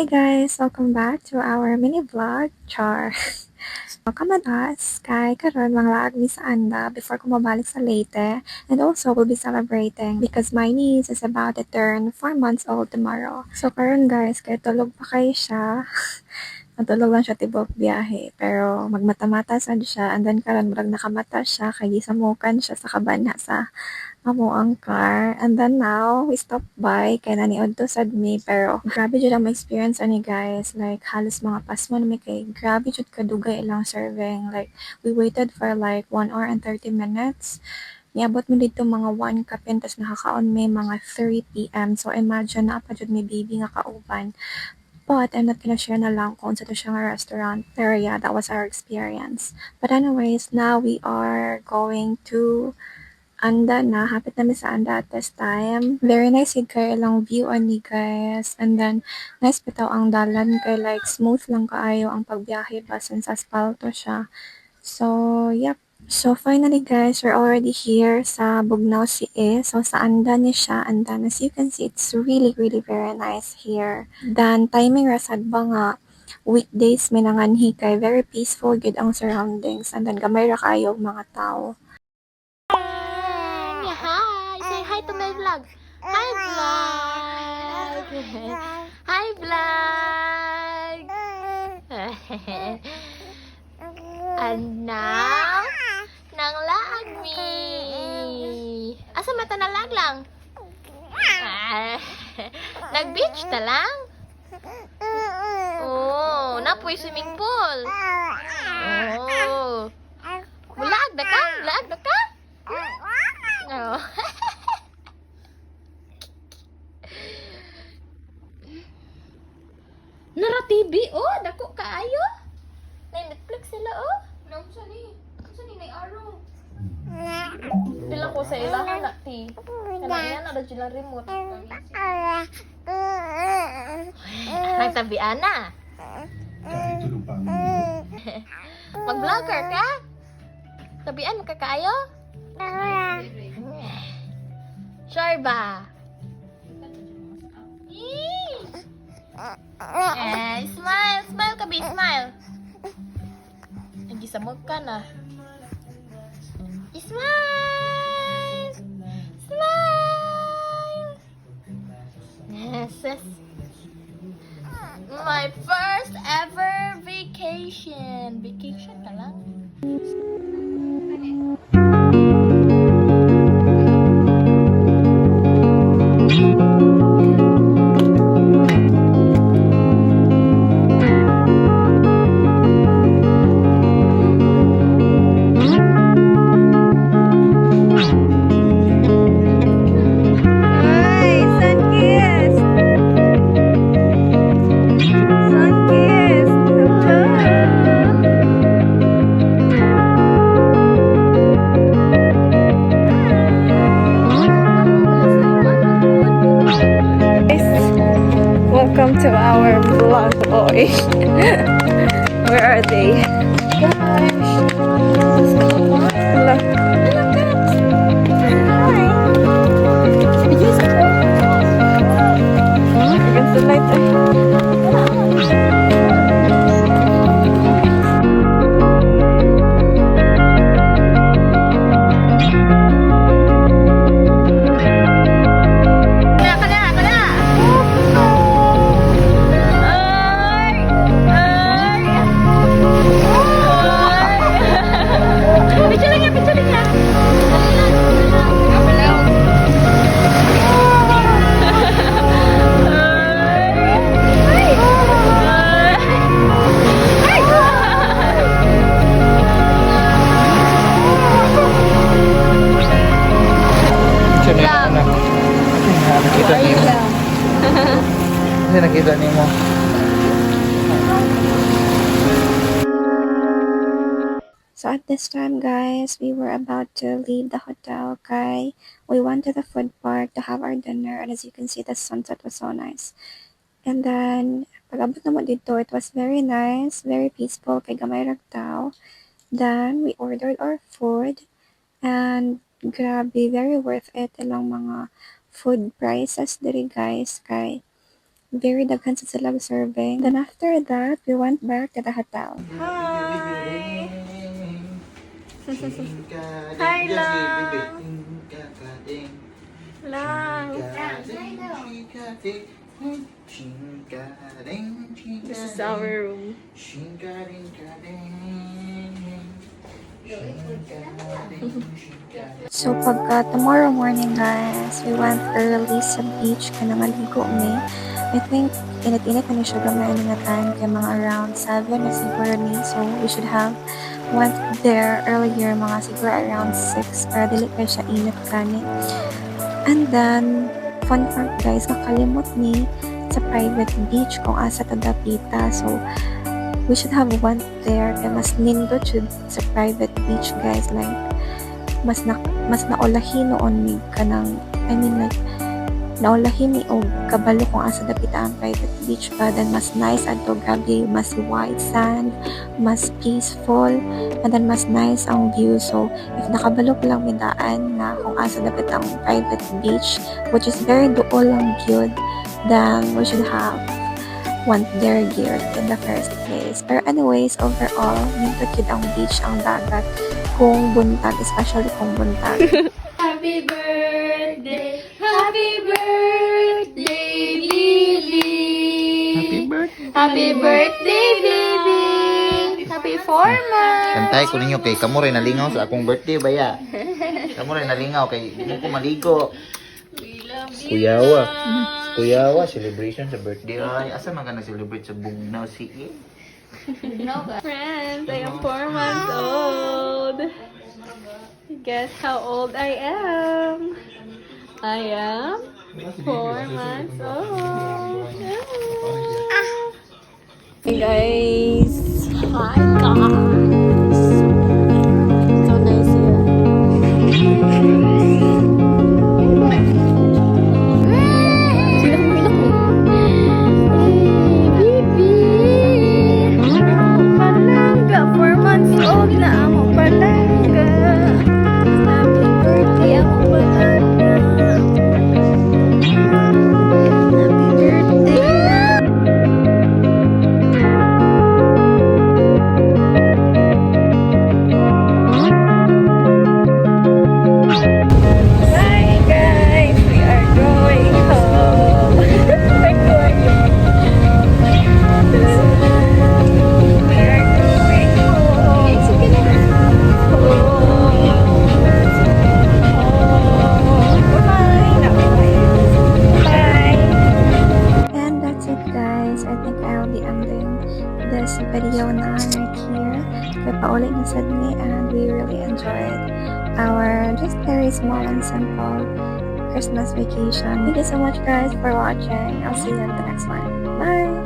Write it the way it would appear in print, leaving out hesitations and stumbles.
Hey guys, welcome back to our mini vlog, Char. Welcome on us, kay karon mga mi sa anda before ko mabalik sa Leyte, and also we'll be celebrating because my niece is about to turn 4 months old tomorrow. So karon guys, kay tulog pa kayo siya. Natulog lang siya tibok biyahe, pero magmata-mata sad siya, and then karon murag nakamata siya, kay gisamukan siya sa kabana sa amo ang car. And then now, we stopped by kay naniod to sad mi, pero grabe jud ang ma-experience ani guys. Like halos mga pasmo na mi kay grabe jud kadugay ilang serving. Like we waited for like 1 hour and 30 minutes. Niabot mo dito mga 1 kapin, tas nakakaon may mga 3 p.m. So imagine na pa jud may baby nga kauban. But I'm not gonna share na lang kung sa to siya nga restaurant. Pero yeah, that was our experience. But anyways, now we are going to Anda na, hapit namin sa Anda at this time. Very nice yun kay ilang view ani guys. And then, nice bitaw ang dalan kay like smooth lang kaayo ang pagbiyahe ba since asphalto siya. So, yep. So, finally guys, we're already here sa Bugnaw CE. So, sa Anda ni siya. And then, as you can see, it's really, really very nice here. Then, timing rasad ba nga, weekdays may nanganhi kay very peaceful good ang surroundings. And then, gamay ra kayo mga tao. Hi! Say hi to my vlog. Hi, vlog! Hi, vlog! Anak ng lagmi. Asa mata na lang? Nag-beach ta lang? Oh, napoy swimming pool. Oh. Mulag na ka? Mulag na ka? Oh. Nara TV oh, dako kaayo. May Netflix sila oh. Namsa ni may araw. Pila ko sa ilahan na ti. Kanaya na sila remote. Nagtabian na. Mag-vlogger ka? Tabian mo ka kaayo? Sure ba? Smile! Smile ka, babe! Smile! Nagisamog ka na. Smile! Smile! Yes, yes. My first ever vacation. Vacation ka lang? Welcome to our vlog, boy. Where are they? Against the light. Kasi nakita niyo mo. So at this time guys, we were about to leave the hotel, okay? We went to the food park to have our dinner, and as you can see, the sunset was so nice. And then, pag-abot naman dito, it was very nice, very peaceful, kay gamay ra tao. Then, we ordered our food, and grabe, very worth it ilang mga food prices diri guys, kay Very daghan sa sila serving. Then after that, we went back to the hotel. Hi! Hi, Lang! Lang! This is our room. So pagka tomorrow morning guys, we went early sa beach ka na maligo mi. I think init-init na siya gamay na time kaya mga around 7 na siguro ni. So we should have went there earlier mga siguro around 6 para dili pa siya init kani. And then fun fact guys, nakalimot ni sa private beach kung asa ta dapita. So we should have went there kaya mas nindot siya sa private beach guys, like mas naulahin noon ni kanang like naulahin ni og kabalo kung asa dapita ang private beach pa, then mas nice adto gabi, mas white sand, mas peaceful, and then mas nice ang view. So if nakabalo pa lang midaan na kung asa dapita ang private beach, which is very duol ang view, then we should have went there geared in the first place. Pero anyways, overall, nindot yun ang beach, ang dagat, kung buntag, especially kung buntag. Happy birthday! Happy birthday, baby! Happy birthday! Happy birthday, baby! Happy 4 months! Kantay ko ninyo kay kamo rin nalingaw sa akong birthday baya. Kamo rin nalingaw kay di mo ko maligo. Kuyawa. Kuyawa, celebration sa birthday. Ay, asa man ka nag-celebrate sa Bugnaw City? Friends, I am 4 months old. Guess how old I am? I am 4 months old. Hey guys! Hi guys! So nice here. Palangga! 4 months old na amo palangga! Happy birthday amo palangga! Happy birthday! Hi guys! We are going home! We're going home! We are going home! Bye! And that's it guys. I think I'll be ending this video now right here. Kaya paulit na sad me, and we really enjoyed our just very small and simple Christmas vacation. Thank you so much guys for watching. I'll see you in the next one. Bye!